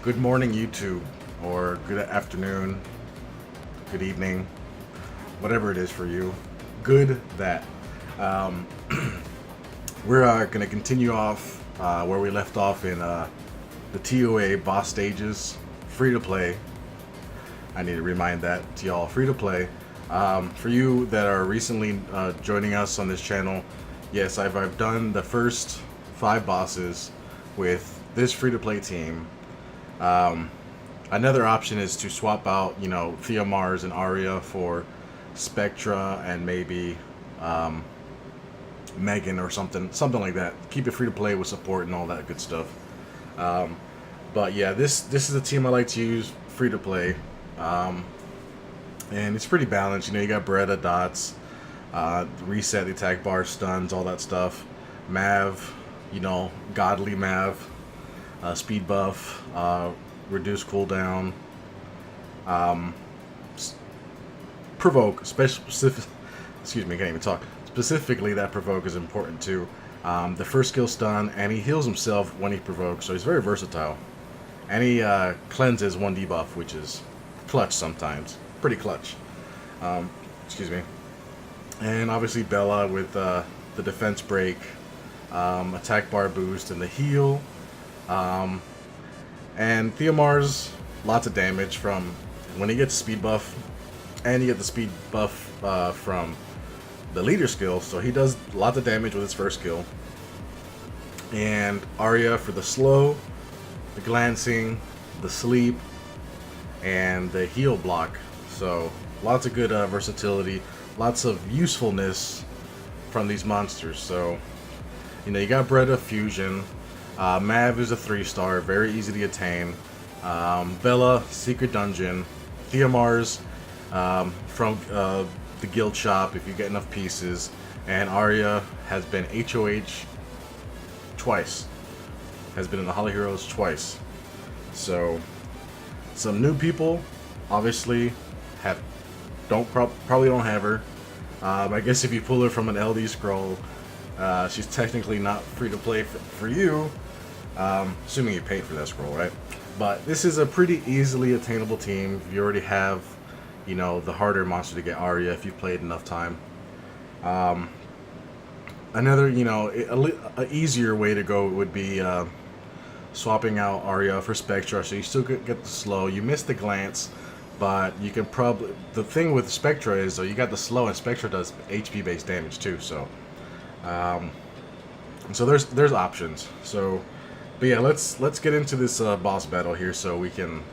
Good morning, YouTube, or good afternoon, good evening, whatever it is for you. Good that. Um, we're going to continue off where we left off in the ToA boss stages, free to play. I need to remind that to y'all, free to play. For you that are recently joining us on this channel, yes, I've done the first 5 bosses with this free to play team. Another option is to swap out, Thea Mars and Arya for Spectra and maybe Megan or something like that. Keep it free to play with support and all that good stuff. But yeah, this is a team I like to use free to play, and it's pretty balanced. You got Beretta, dots, reset the attack bar, stuns, all that stuff. Mav, godly Mav, speed buff, reduce cooldown, provoke, specific. Excuse me, I can't even talk. Specifically, that provoke is important too. The first skill stun, and he heals himself when he provokes, so he's very versatile. And he cleanses 1 debuff, which is clutch sometimes. Pretty clutch. Excuse me. And obviously Bella with the defense break, attack bar boost, and the heal. And Thea Mars, lots of damage from when he gets speed buff, and you get the speed buff from the leader skill, so he does lots of damage with his first skill. And Arya for the slow, the glancing, the sleep, and the heal block. So lots of good versatility, lots of usefulness from these monsters. So you got Beretta Fusion. Mav is a 3-star, very easy to attain. Bella, Secret Dungeon. Thea Mars from the guild shop if you get enough pieces. And Arya has been HOH twice. Has been in the Hollow Heroes twice. So some new people obviously probably don't have her. I guess if you pull her from an LD scroll, she's technically not free to play for you, assuming you paid for that scroll, right? But this is a pretty easily attainable team. You already have, the harder monster to get, Arya, if you've played enough time. Another, a easier way to go would be swapping out Arya for Spectra, so you still get the slow. You miss the glance, but you can probably... The thing with Spectra is, you got the slow, and Spectra does HP-based damage too, so... So there's options. So, but yeah, let's get into this boss battle here, so we can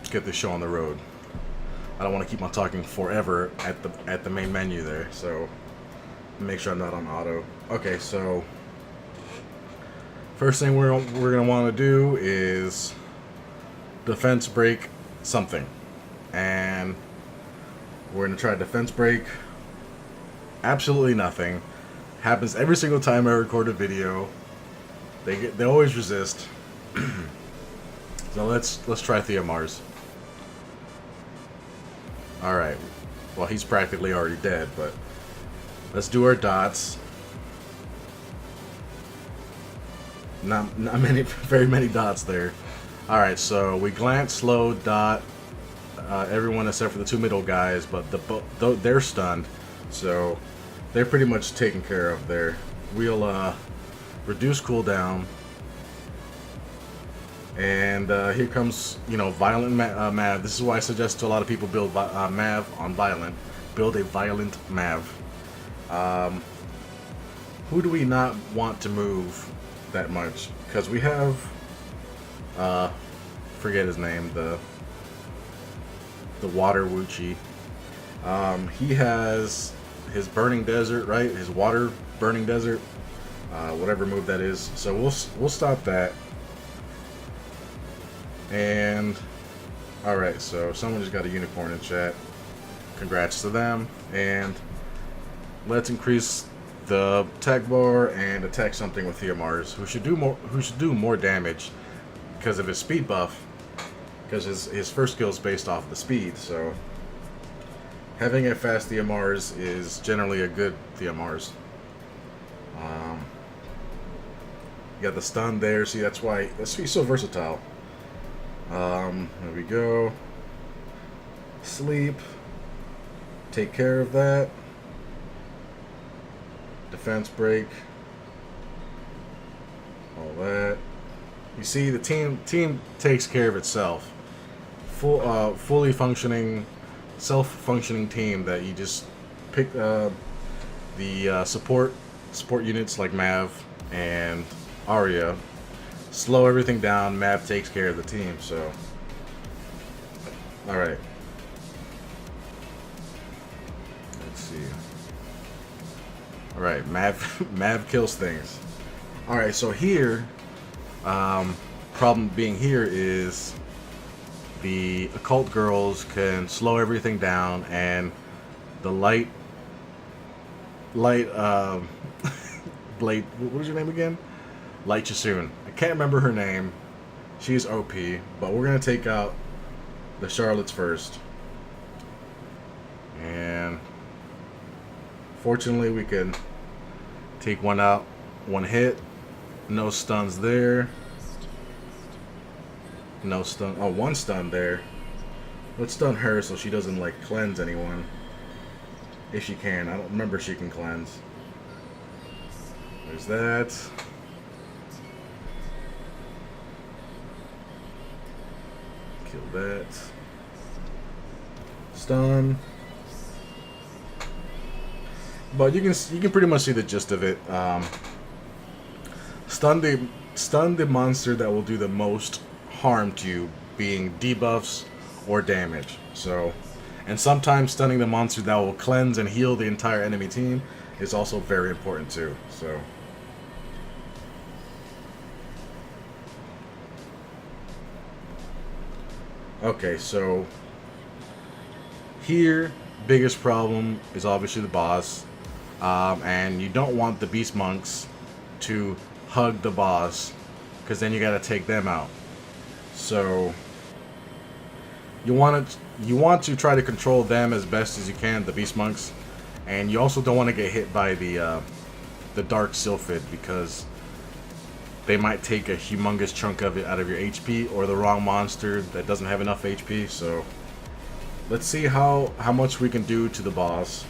get this show on the road. I don't want to keep on talking forever at the main menu there, so make sure I'm not on auto. Okay, so first thing we're gonna want to do is defense break something, and we're gonna try defense break absolutely nothing. Happens every single time I record a video. They always resist. So let's try Thea Mars. All right. Well, he's practically already dead, but let's do our dots. Not very many dots there. All right. So we glance, slow, dot. Everyone except for the 2 middle guys, but they're stunned. So they're pretty much taken care of there. We'll reduce cooldown. And here comes, Violent Mav. This is why I suggest to a lot of people build Mav on Violent. Build a Violent Mav. Who do we not want to move that much? Because we have, forget his name, the Water Wuchi. He has his Burning Desert, right? His Water Burning Desert, whatever move that is. So we'll stop that. And all right, so someone just got a unicorn in chat. Congrats to them. And let's increase the attack bar and attack something with Thea Mars, who should do more damage because of his speed buff. Because his first skill is based off of the speed, so having a fast Thea Mars is generally a good Thea Mars. You got the stun there. See, that's why he's so versatile. There we go. Sleep. Take care of that. Defense break. All that. You see, the team takes care of itself. Fully functioning, self-functioning team that you just pick the support units like Mav and Arya. Slow everything down. Mav takes care of the team. So, all right. Let's see. All right, Mav kills things. All right, so here, problem being here is the occult girls can slow everything down, and the light Blade. What was your name again? Light Chasoon. I can't remember her name. She's OP, but we're gonna take out the Charlottes first, and fortunately we can take one out, one hit. No stuns there. No stun. Oh, one stun there. Let's stun her so she doesn't like cleanse anyone. If she can. I don't remember if she can cleanse. There's that. Kill that. Stun. But you can pretty much see the gist of it. Stun the monster that will do the most harm to you, being debuffs or damage. So, and sometimes stunning the monster that will cleanse and heal the entire enemy team is also very important too. So, okay, so here, biggest problem is obviously the boss, and you don't want the beast monks to hug the boss, because then you got to take them out. So you want to try to control them as best as you can, the beast monks, and you also don't want to get hit by the dark sylphid, because they might take a humongous chunk of it out of your HP, or the wrong monster that doesn't have enough HP. So let's see how much we can do to the boss.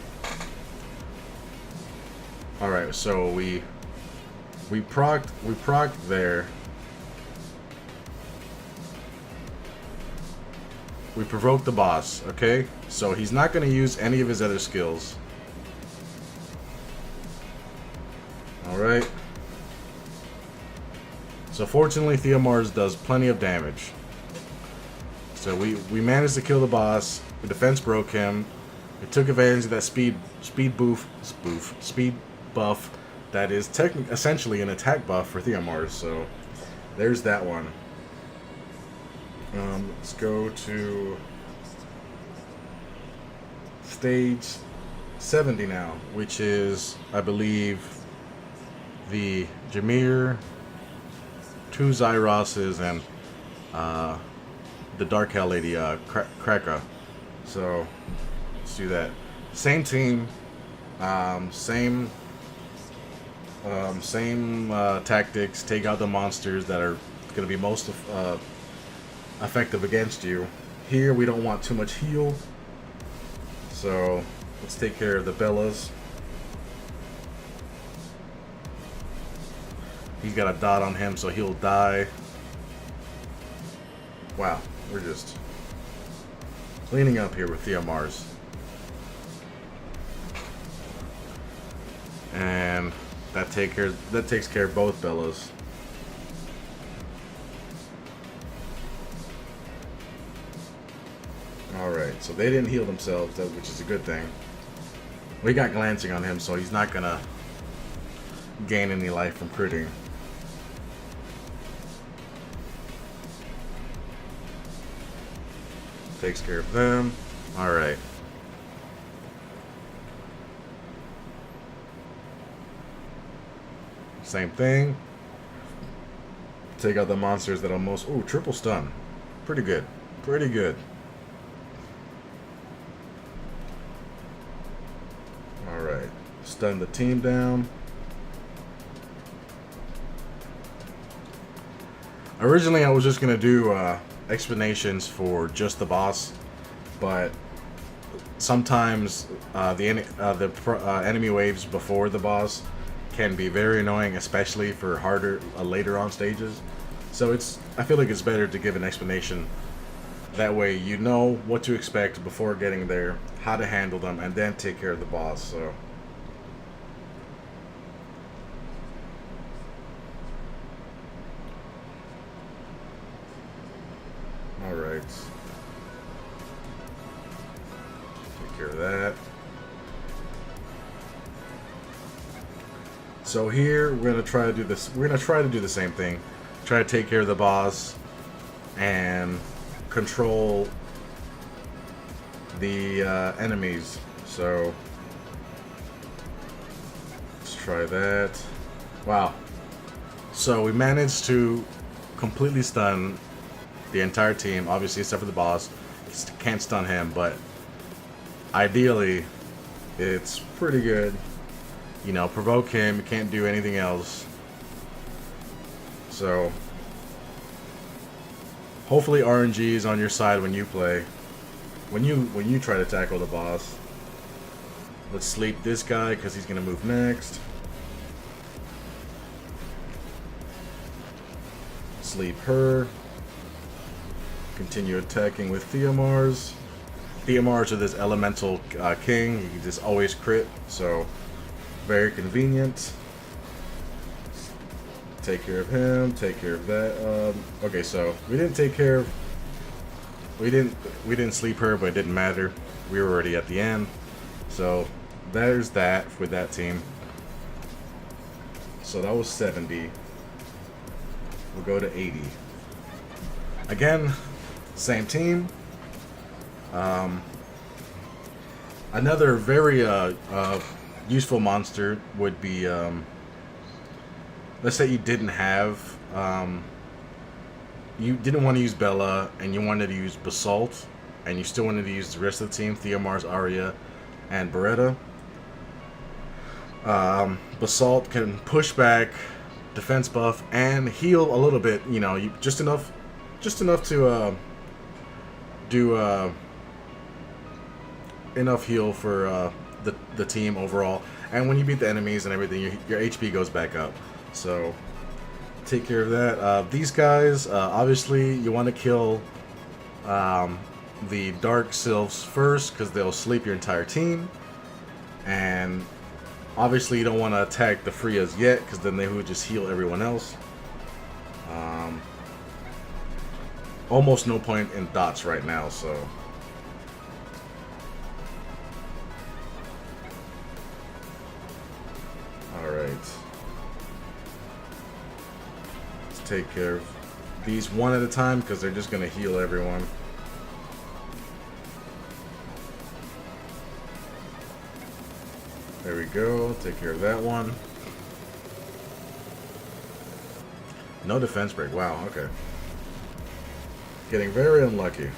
All right, so we procced there. We provoked the boss, okay? So he's not going to use any of his other skills. Alright. So fortunately, Theomars does plenty of damage. So we managed to kill the boss. The defense broke him. We took advantage of that speed buff that is essentially an attack buff for Theomars. So there's that one. Let's go to stage 70 now, which is, I believe, the Jameer, 2 Zyroses, and the Dark Hell Lady, Kraka. So let's do that. Same team, same tactics. Take out the monsters that are going to be most effective against you. Here we don't want too much heal, so let's take care of the Bellas. He's got a dot on him, so he'll die. Wow, we're just cleaning up here with Theomars. And that takes care of both Bellas. Alright, so they didn't heal themselves, which is a good thing. We got glancing on him, so he's not gonna gain any life from critting. Takes care of them. Alright. Same thing. Take out the monsters that almost... Ooh, triple stun. Pretty good. Pretty good. Alright. Stun the team down. Originally, I was just gonna do explanations for just the boss, but sometimes enemy waves before the boss can be very annoying, especially for harder later on stages. So I feel like it's better to give an explanation. That way you know what to expect before getting there, how to handle them, and then take care of the boss. So alright. Take care of that. So here we're gonna try to do this. We're gonna try to do the same thing. Try to take care of the boss and control the enemies. So let's try that. Wow. So we managed to completely stun the entire team, obviously except for the boss. Can't stun him, but ideally it's pretty good. You know, provoke him, you can't do anything else. So hopefully RNG is on your side when you play. When you try to tackle the boss. Let's sleep this guy because he's gonna move next. Sleep her. Continue attacking with Theomars. Theomars are this elemental king. He can just always crit, so very convenient. Take care of him. Take care of that. Okay, so we didn't take care of. We didn't sleep her, but it didn't matter. We were already at the end, so there's that with that team. So that was 70. We'll go to 80. Again, same team. Another very useful monster would be, let's say you didn't have, you didn't want to use Bella and you wanted to use Basalt, and you still wanted to use the rest of the team, Theomars, Arya, and Beretta. Basalt can push back, defense buff, and heal a little bit. You know, just enough to do enough heal for the team overall. And when you beat the enemies and everything, your HP goes back up. So take care of that. These guys, obviously, you want to kill the Dark Sylphs first because they'll sleep your entire team. And obviously, you don't want to attack the Freas yet because then they would just heal everyone else. Almost no point in dots right now, so. Alright. Let's take care of these one at a time because they're just going to heal everyone. There we go. Take care of that one. No defense break. Wow, okay. Getting very unlucky.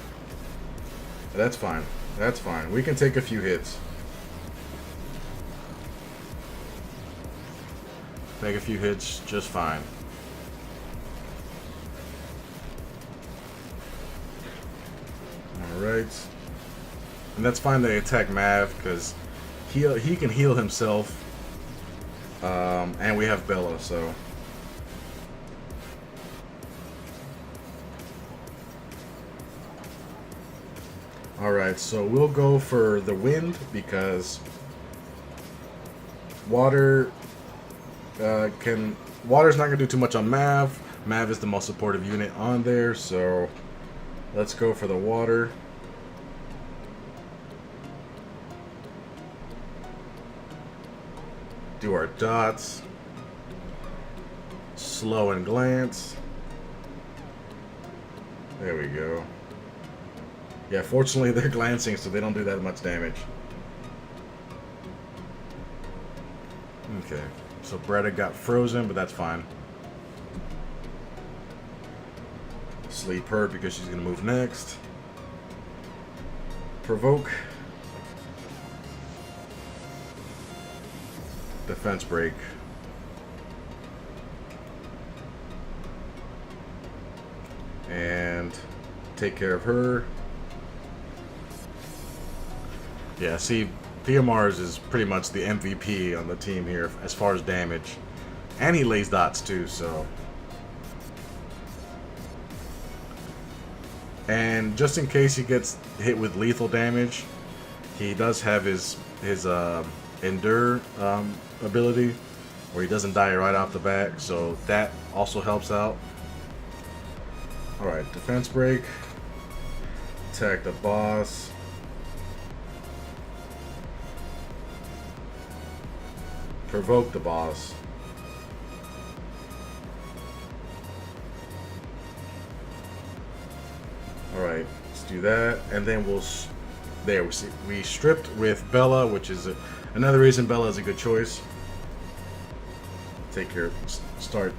That's fine. That's fine. We can take a few hits. Take a few hits just fine. Alright. And that's fine they attack Mav because he can heal himself. And we have Bella, so. Alright, so we'll go for the wind because water's not gonna do too much on Mav. Mav is the most supportive unit on there, so let's go for the water. Do our dots. Slow and glance. There we go. Yeah, fortunately they're glancing, so they don't do that much damage. Okay, so Beretta got frozen, but that's fine. Sleep her because she's gonna move next. Provoke. Defense break. and take care of her. Yeah, see, Theomars is pretty much the MVP on the team here as far as damage. And he lays dots too, so. And just in case he gets hit with lethal damage, he does have his Endure ability, where he doesn't die right off the bat, so that also helps out. Alright, defense break. Attack the boss. Provoke the boss. Alright, let's do that, and then we'll... There, we stripped with Bella, which is another reason Bella is a good choice. Take care, start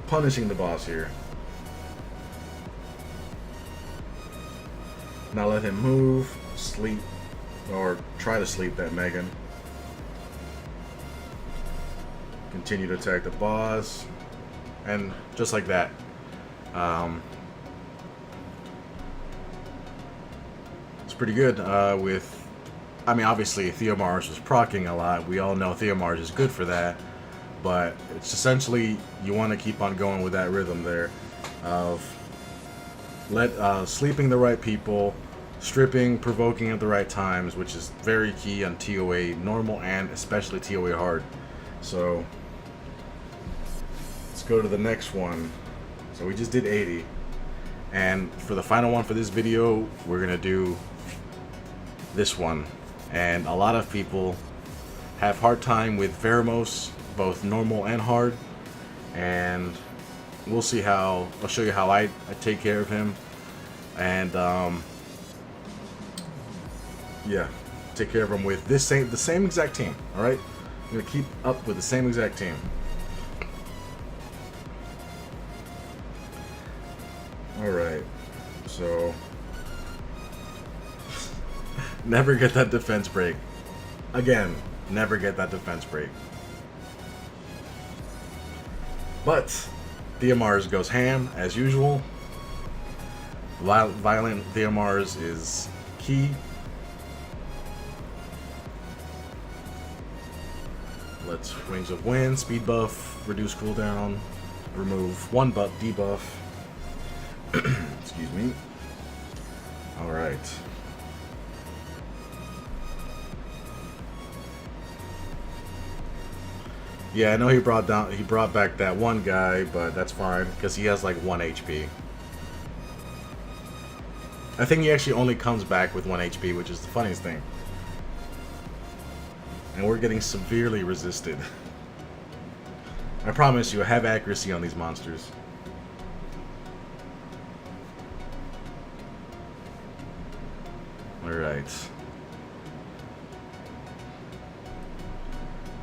punishing the boss here. Now let him move, sleep, or try to sleep that Megan. Continue to attack the boss, and just like that. It's pretty good with, I mean, obviously Theomars was proccing a lot. We all know Theomars is good for that, but it's essentially you want to keep on going with that rhythm there of sleeping the right people, stripping, provoking at the right times, which is very key on ToA normal and especially ToA hard. So let's go to the next one. So we just did 80, and for the final one for this video, we're gonna do this one. And a lot of people have hard time with Veramos, both normal and hard, and we'll see how, I'll show you how I take care of him, and yeah, take care of him with the same exact team. All right, I'm gonna keep up with the same exact team. All right, so never get that defense break again. Never get that defense break. But Theomars goes ham as usual. Violent Theomars is key. Let's Wings of Wind, speed buff, reduce cooldown, remove one debuff. Excuse me. All right. Yeah, I know he brought back that one guy, but that's fine because he has like 1 HP. I think he actually only comes back with 1 HP, which is the funniest thing. And we're getting severely resisted. I promise you, I have accuracy on these monsters. Alright.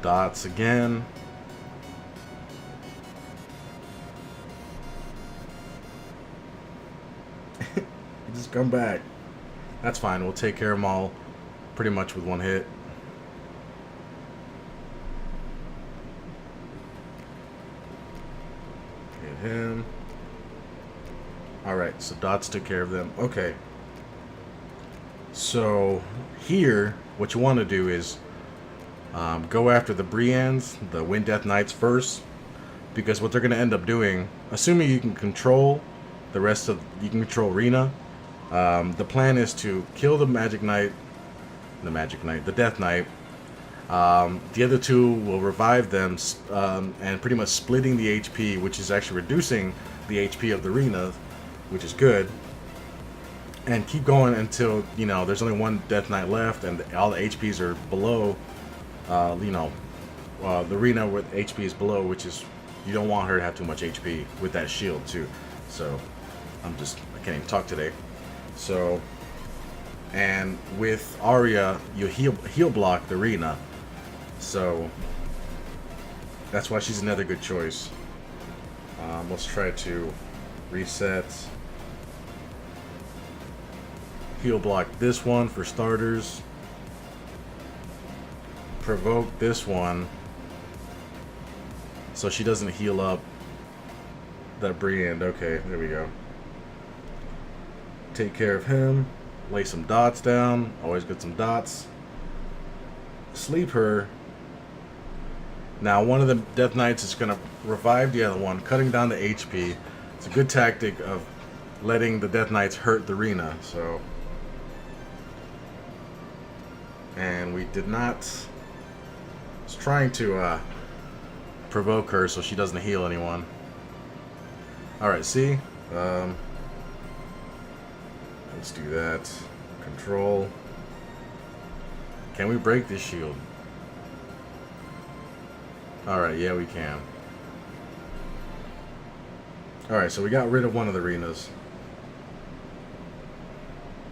Dots again. Just come back. That's fine. We'll take care of them all pretty much with one hit. Hit him. Alright, so Dots took care of them. Okay. So here, what you want to do is go after the Briennes, the Wind Death Knights first, because what they're going to end up doing, assuming you can control the rest of, you can control Rena, the plan is to kill the the Death Knight. The other two will revive them, and pretty much splitting the HP, which is actually reducing the HP of the Rena, which is good. And keep going until, you know, there's only one Death Knight left and all the HPs are below, the Rena with HP is below, which is, you don't want her to have too much HP with that shield too. So, I can't even talk today. So, and with Arya, you heal block the Rena. So, that's why she's another good choice. Let's try to reset. Heal block this one for starters. Provoke this one so she doesn't heal up that Brienne. Okay, there we go. Take care of him. Lay some dots down. Always get some dots. Sleep her. Now one of the Death Knights is going to revive the other one, cutting down the HP. It's a good tactic of letting the Death Knights hurt the Rena. So, and we did not. Was trying to provoke her so she doesn't heal anyone. All right, see. Let's do that. Control. Can we break this shield? Alright, yeah, we can. Alright, so we got rid of one of the Renas.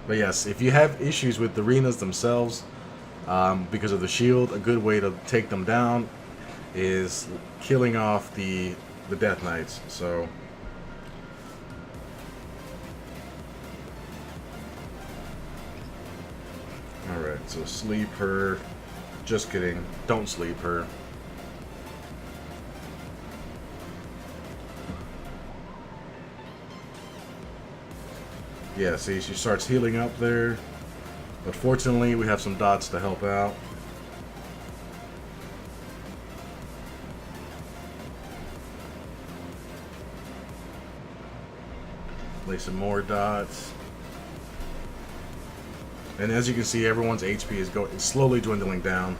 But yes, if you have issues with the Renas themselves, because of the shield, a good way to take them down is killing off the Death Knights. So, alright, so sleep her. Just kidding. Don't sleep her. Yeah, see, she starts healing up there. But fortunately, we have some dots to help out. Lay some more dots. And as you can see, everyone's HP is slowly dwindling down.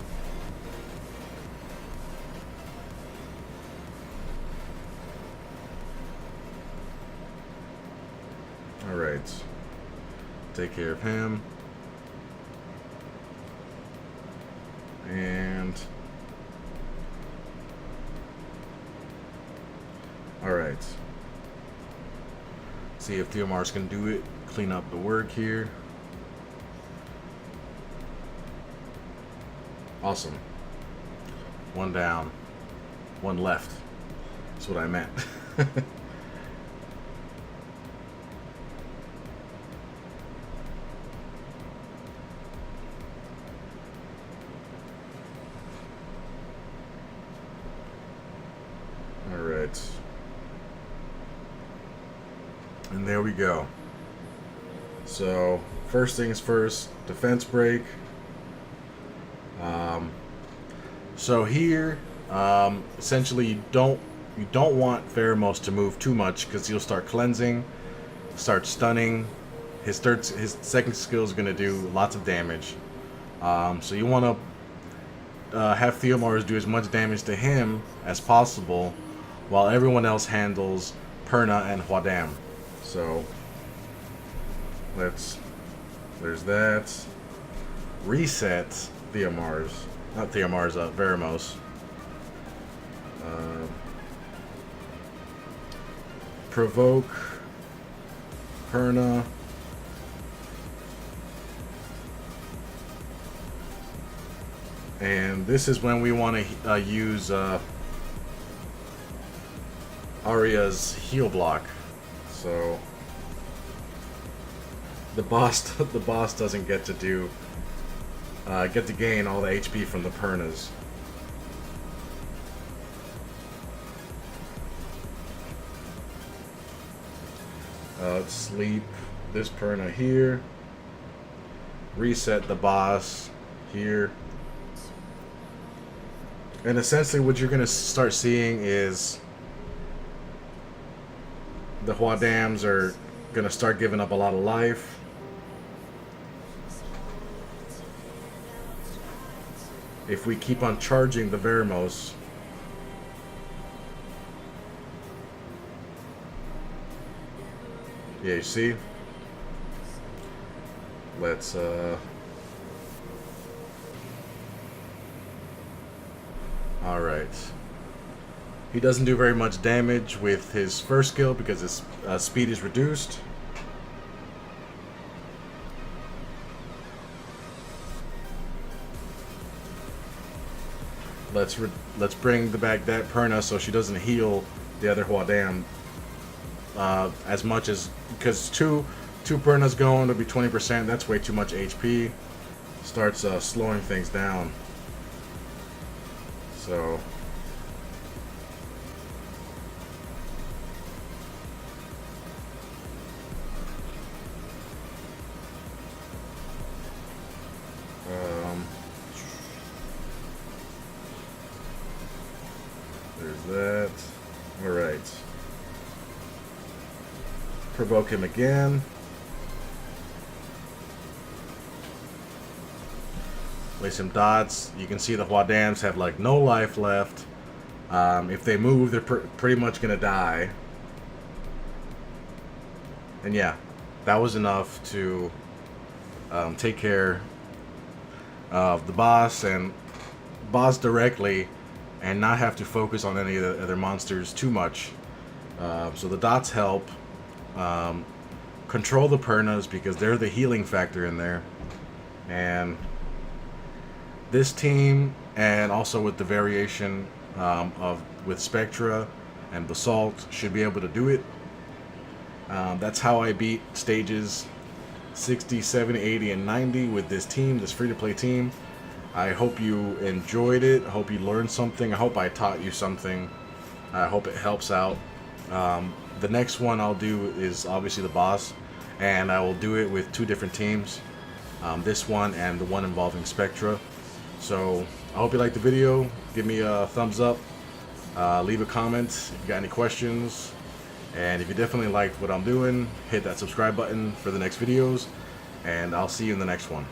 Alright. Take care of him. And alright. See if Theomars can do it. Clean up the work here. Awesome. One down. One left. That's what I meant. Alright. And there we go. So, first things first, defense break. So here, essentially you don't want Pheromos to move too much because he'll start cleansing, start stunning. His second skill is going to do lots of damage. So you want to have Theomars do as much damage to him as possible, while everyone else handles Perna and Huadam. So there's that. Reset Theomars. Not Theomars, Veramos. Provoke Perna. And this is when we want to use Arya's heal block. So the boss doesn't get to gain all the HP from the Pernas. Let's sleep this Perna here. Reset the boss here. And essentially what you're going to start seeing is the Huadams are going to start giving up a lot of life. If we keep on charging the Veramos. Yeah, you see? Let's alright. He doesn't do very much damage with his first skill because his speed is reduced. Let's bring back that Perna so she doesn't heal the other Huadam as much as, because two Pernas going to be 20%. That's way too much HP. Starts slowing things down. So Provoke him again. Waste some dots. You can see the Huadams have like no life left. If they move, they're pretty much gonna die. And yeah, that was enough to take care of the boss directly, and not have to focus on any of the other monsters too much. So the dots help. Control the Pernas because they're the healing factor in there. And this team, and also with the variation with Spectra and Basalt, should be able to do it. That's how I beat stages 60, 70, 80, and 90 with this team, this free-to-play team. I hope you enjoyed it. I hope you learned something. I hope I taught you something. I hope it helps out. The next one I'll do is obviously the boss, and I will do it with 2 different teams. This one and the one involving Spectra. So I hope you liked the video. Give me a thumbs up. Leave a comment if you got any questions. And if you definitely liked what I'm doing, hit that subscribe button for the next videos. And I'll see you in the next one.